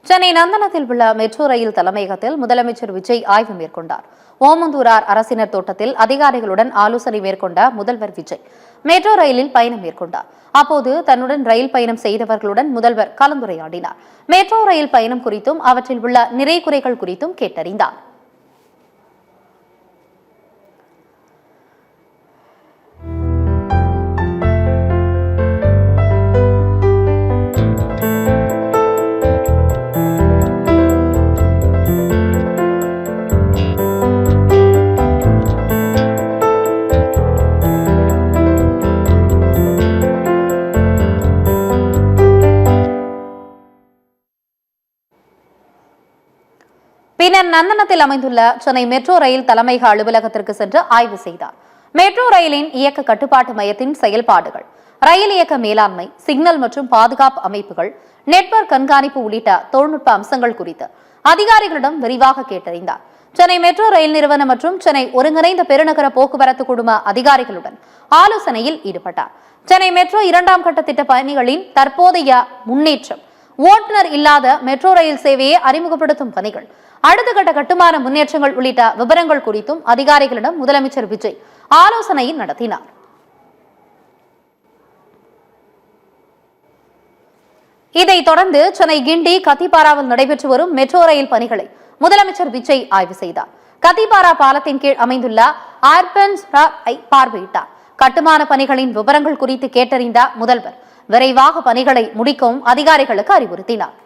சென்னை நந்தனத்தில் உள்ள metro rail தலைமையகத்தில் முதலமைச்சர் விஜய் ஆய்வு மேற்கொண்டார். ஓமந்தூரார் அரசினர் தோட்டத்தில் அதிகாரிகளுடன் ஆலோசனை மேற்கொண்ட முதல்வர் விஜய் மெட்ரோ ரயிலில் பயணம் மேற்கொண்டார். அப்போது தன்னுடன் ரயில் பயணம் செய்தவர்களுடன் முதல்வர் கலந்துரையாடினார். மெட்ரோ ரயில் பயணம் குறித்தும் அவற்றில் உள்ள நிறை குறைகள் குறித்தும் கேட்டறிந்தார். பின்னர் நந்தனத்தில் அமைந்துள்ள சென்னை மெட்ரோ ரயில் தலைமையக அலுவலகத்திற்கு சென்று ஆய்வு செய்தார். மெட்ரோ ரயிலின் இயக்க கட்டுப்பாட்டு மையத்தின் செயல்பாடுகள், ரயில் இயக்க மேலாண்மை, சிக்னல் மற்றும் பாதுகாப்பு அமைப்புகள், நெட்வொர்க் கண்காணிப்பு உள்ளிட்ட தொழில்நுட்ப அம்சங்கள் குறித்து அதிகாரிகளிடம் விரிவாக கேட்டறிந்தார். சென்னை மெட்ரோ ரயில் நிறுவனம் மற்றும் சென்னை ஒருங்கிணைந்த பெருநகர போக்குவரத்து குழும அதிகாரிகளுடன் ஆலோசனையில் ஈடுபட்டார். சென்னை மெட்ரோ 2ஆம் கட்ட திட்ட பணிகளின் தற்போதைய முன்னேற்றம், ஓட்டுநர் இல்லாத மெட்ரோ ரயில் சேவையை அறிமுகப்படுத்தும் பணிகள், அடுத்த கட்ட கட்டுமான முன்னேற்றங்கள் உள்ளிட்ட விவரங்கள் குறித்தும் அதிகாரிகளிடம் முதலமைச்சர் விஜய் ஆலோசனையில் நடத்தினார். இதைத் தொடர்ந்து சென்னை கிண்டி கத்திப்பாராவில் நடைபெற்று வரும் மெட்ரோ ரயில் பணிகளை முதலமைச்சர் விஜய் ஆய்வு செய்தார். கத்திப்பாரா பாலத்தின் கீழ் அமைந்துள்ள ஆர்பன்ஸ் பார்வையிட்டார். கட்டுமான பணிகளின் விவரங்கள் குறித்து கேட்டறிந்த முதல்வர் விரைவாக பணிகளை முடிக்கவும் அதிகாரிகளுக்கு அறிவுறுத்தினார்.